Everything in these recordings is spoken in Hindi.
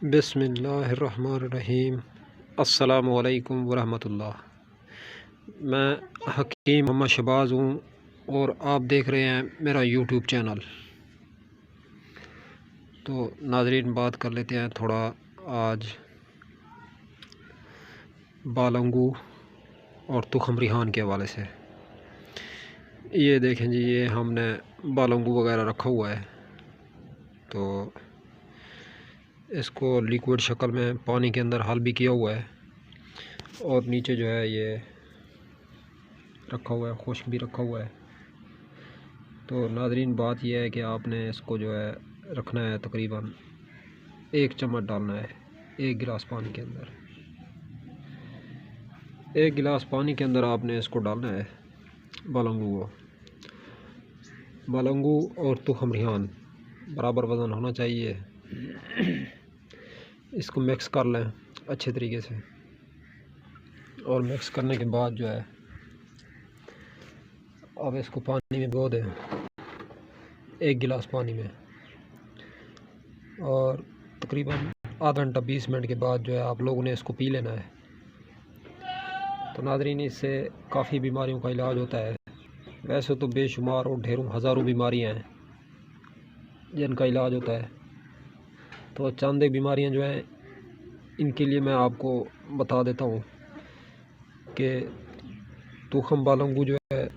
बिस्मिल्लाहिर्रहमानिर्रहीम। अस्सलामुअलैकुम वरहमतुल्लाह। मैं हकीम मोहम्मद शहबाज़ हूँ और आप देख रहे हैं मेरा यूट्यूब चैनल। तो नाज़रीन, बात कर लेते हैं थोड़ा आज बालंगू और तुखम रिहान के हवाले से। ये देखें जी, ये हमने बालंगू वगैरह रखा हुआ है। तो इसको लिक्विड शक्ल में पानी के अंदर हल भी किया हुआ है और नीचे जो है ये रखा हुआ है, खुश्क भी रखा हुआ है। तो नाज़रीन, बात यह है कि आपने इसको जो है रखना है, तकरीबन 1 चम्मच डालना है 1 गिलास पानी के अंदर। 1 गिलास पानी के अंदर आपने इसको डालना है बालंगू को। बालंगू और तुखम रिहान बराबर वज़न होना चाहिए। इसको मिक्स कर लें अच्छे तरीके से और मिक्स करने के बाद जो है अब इसको पानी में भिगो दें 1 गिलास पानी में, और तकरीबन आधा घंटा 20 मिनट के बाद जो है आप लोगों ने इसको पी लेना है। तो नाज़रीन, इससे काफ़ी बीमारियों का इलाज होता है। वैसे तो बेशुमार और ढेरों हज़ारों बीमारियां हैं जिनका इलाज होता है। तो चंद एक बीमारियां जो हैं इनके लिए मैं आपको बता देता हूँ कि तुखम बालंगू जो है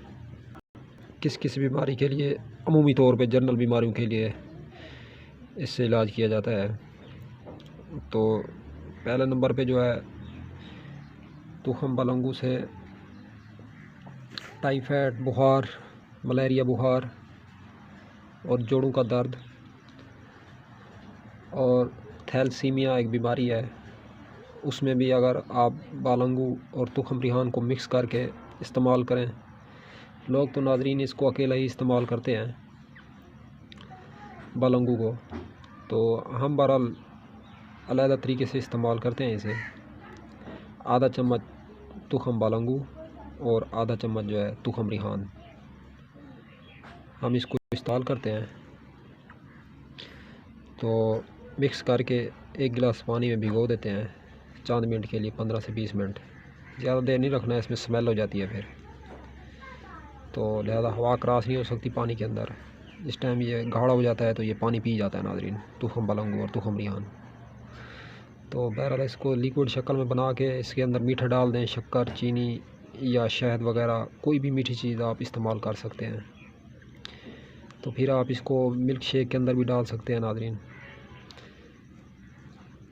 किस किस बीमारी के लिए, अमूमी तौर पे जनरल बीमारियों के लिए इससे इलाज किया जाता है। तो पहले नंबर पे जो है तुखम बालंगू से टाइफाइड बुखार, मलेरिया बुखार और जोड़ों का दर्द और थैलेसीमिया एक बीमारी है, उसमें भी अगर आप बालंगू और तुखम रिहान को मिक्स करके इस्तेमाल करें। लोग तो नाज़रीन इसको अकेला ही इस्तेमाल करते हैं बालंगू को, तो हम बहरहाल अलग तरीके से इस्तेमाल करते हैं इसे। आधा चम्मच तुखम बालंगू और आधा चम्मच जो है तुखम रिहान हम इसको इस्तेमाल करते हैं। तो मिक्स करके 1 गिलास पानी में भिगो देते हैं चंद मिनट के लिए, 15 से 20 मिनट। ज़्यादा देर नहीं रखना है, इसमें स्मेल हो जाती है फिर। तो लिहाजा हवा क्रॉस नहीं हो सकती पानी के अंदर। इस टाइम ये गाढ़ा हो जाता है तो ये पानी पी जाता है नाज़रीन, तुखम बालंगू और तुखम रिहान। तो बहरहाल इसको लिक्विड शक्ल में बना के इसके अंदर मीठा डाल दें, शक्कर, चीनी या शहद वगैरह कोई भी मीठी चीज़ आप इस्तेमाल कर सकते हैं। तो फिर आप इसको मिल्क शेक के अंदर भी डाल सकते हैं नाज़रीन।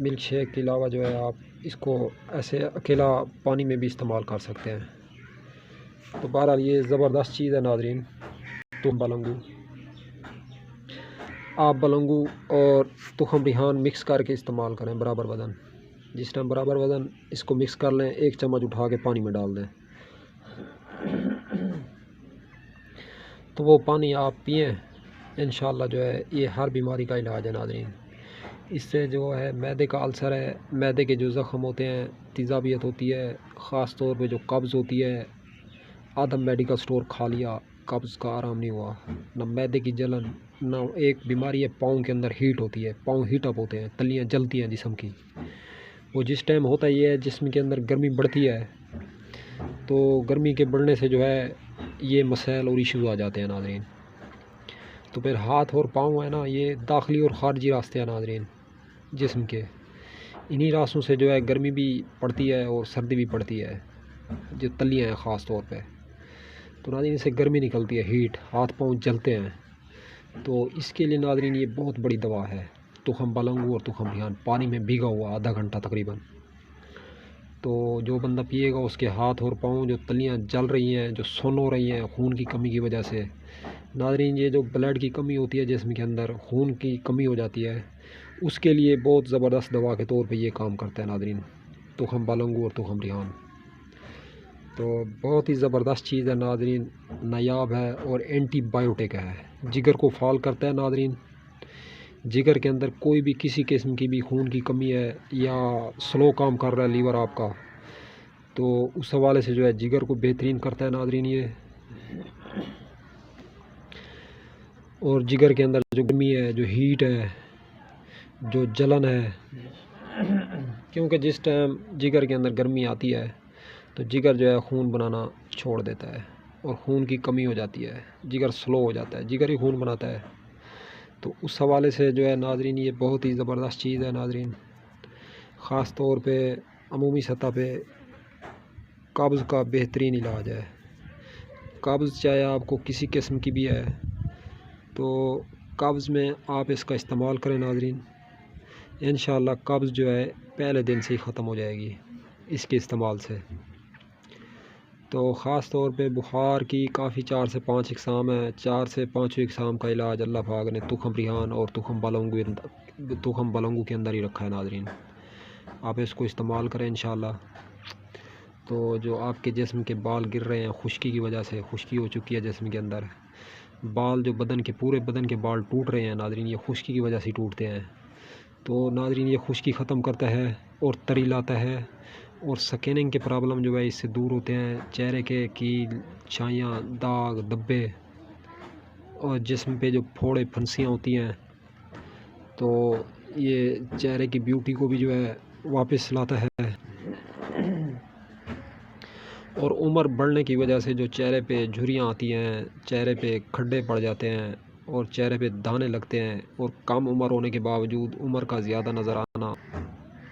मिल्क शेक के अलावा जो है आप इसको ऐसे अकेला पानी में भी इस्तेमाल कर सकते हैं। तो बहरहाल ये ज़बरदस्त चीज़ है नाज़रीन, तुखम बालंगू। आप बालंगू और तुखम रिहान मिक्स करके इस्तेमाल करें बराबर वज़न। जिस टाइम बराबर वज़न इसको मिक्स कर लें, 1 चम्मच उठा के पानी में डाल दें। तो वो पानी आप पिएँ, इंशाअल्लाह जो है ये हर बीमारी का इलाज है नाज़रीन। इससे जो है मैदे का अल्सर है, मैदे के जो ज़ख़म होते हैं, तेज़ाबियत होती है, ख़ास तौर पे जो कब्ज़ होती है, आदम मेडिकल स्टोर खा लिया, कब्ज़ का आराम नहीं हुआ, ना मैदे की जलन, ना एक बीमारी है पाँव के अंदर हीट होती है, पाँव हीट अप होते हैं, तलियाँ जलती हैं जिस्म की। वो जिस टाइम होता ही है जिस्म के अंदर गर्मी बढ़ती है, तो गर्मी के बढ़ने से जो है ये मसाइल और इश्यूज़ आ जाते हैं नाज़रीन। तो फिर हाथ और पाँव है ना, ये दाखिली और ख़ारजी रास्ते हैं नाज़रीन जिस्म के। इन्हीं रास्तों से जो है गर्मी भी पड़ती है और सर्दी भी पड़ती है, जो तलियाँ हैं ख़ास तौर पे। तो नाज़रीन इससे गर्मी निकलती है, हीट, हाथ पाँव जलते हैं। तो इसके लिए नाज़रीन ये बहुत बड़ी दवा है, तुखम बालंगू और तुखम रिहान पानी में भीगा हुआ आधा घंटा तकरीबन। तो जो बंदा पिएगा उसके हाथ और पाँव जो तलियाँ जल रही हैं, जो सुन्न हो रही हैं खून की कमी की वजह से, नाज़रीन ये जो ब्लड की कमी होती है जिस्म के अंदर, खून की कमी हो जाती है, उसके लिए बहुत ज़बरदस्त दवा के तौर पे ये काम करता है नाज़रीन, तुखम बालंगू और तुखम रिहान। तो बहुत ही ज़बरदस्त चीज़ है नाज़रीन, नायाब है और एंटीबायोटिक है। जिगर को फाल करता है नाज़रीन। जिगर के अंदर कोई भी किसी किस्म की भी खून की कमी है या स्लो काम कर रहा है लीवर आपका, तो उस हवाले से जो है जिगर को बेहतरीन करता है नाज़रीन ये। और जिगर के अंदर जो गर्मी है, जो हीट है, जो जलन है, क्योंकि जिस टाइम जिगर के अंदर गर्मी आती है तो जिगर जो है खून बनाना छोड़ देता है और खून की कमी हो जाती है, जिगर स्लो हो जाता है, जिगर ही खून बनाता है। तो उस हवाले से जो है नाज़रीन ये बहुत ही ज़बरदस्त चीज़ है नाज़रीन। ख़ास तौर पे अमूमी सतह पे कब्ज़ का बेहतरीन इलाज है। कब्ज़ चाहे आपको किसी किस्म की भी है तो कब्ज़ में आप इसका इस्तेमाल करें नाज़रीन, इंशाअल्लाह कब्ज़ जो है पहले दिन से ही ख़त्म हो जाएगी इसके इस्तेमाल से। तो ख़ास तौर पे बुखार की काफ़ी 4 से 5 इक़साम है। 4 से 5वीं इक़साम का इलाज अल्लाह पाक ने तुखम रिहान और तुखम बलंगू के अंदर ही रखा है नाज़रीन। आप इसको इस्तेमाल करें इंशाअल्लाह। तो जो आपके जिस्म के बाल गिर रहे हैं खुश्की की वजह से, खुश्की हो चुकी है जिस्म के अंदर, बाल जो पूरे बदन के बाल टूट रहे हैं नाज़रीन, ये खुश्की की वजह से टूटते हैं। तो नाज़रीन ये खुश्की ख़त्म करता है और तरी लाता है और स्किनिंग के प्रॉब्लम जो है इससे दूर होते हैं। चेहरे के कील, छाइयाँ, दाग, धब्बे और जिस्म पे जो फोड़े फुंसियाँ होती हैं, तो ये चेहरे की ब्यूटी को भी जो है वापस लाता है। और उम्र बढ़ने की वजह से जो चेहरे पे झुर्रियाँ आती हैं, चेहरे पे खड्डे पड़ जाते हैं और चेहरे पे दाने लगते हैं और कम उम्र होने के बावजूद उम्र का ज़्यादा नज़र आना,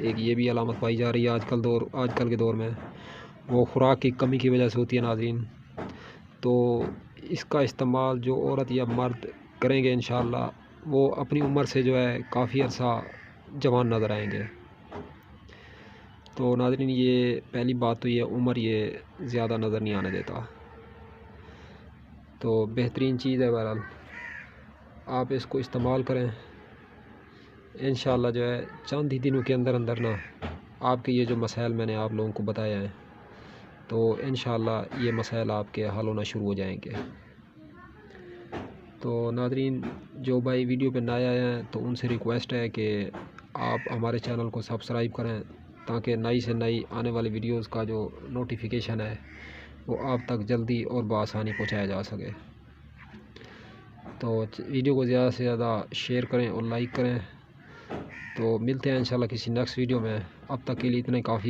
एक ये भी अलामत पाई जा रही है आजकल के दौर में। वो खुराक की कमी की वजह से होती है नाज़रीन। तो इसका इस्तेमाल जो औरत या मर्द करेंगे इंशाअल्लाह वो अपनी उम्र से जो है काफ़ी अर्सा जवान नज़र आएंगे। तो नाज़रीन ये पहली बात तो ये उम्र ये ज़्यादा नज़र नहीं आने देता। तो बेहतरीन चीज़ है, बहरहाल आप इसको इस्तेमाल करें इंशाअल्लाह। जो है चंद ही दिनों के अंदर अंदर ना आपके ये जो मसाइल मैंने आप लोगों को बताए हैं, तो इंशाअल्लाह ये मसाइल आपके हल होना शुरू हो जाएंगे। तो नाज़रीन जो भाई वीडियो पे नए आए हैं तो उनसे रिक्वेस्ट है कि आप हमारे चैनल को सब्सक्राइब करें ताकि नई से नई आने वाली वीडियोस का जो नोटिफिकेशन है वो आप तक जल्दी और बआसानी पहुंचाया जा सके। तो वीडियो को ज़्यादा से ज़्यादा शेयर करें और लाइक करें। तो मिलते हैं इंशाल्लाह किसी नेक्स्ट वीडियो में। अब तक के लिए इतना ही काफ़ी है।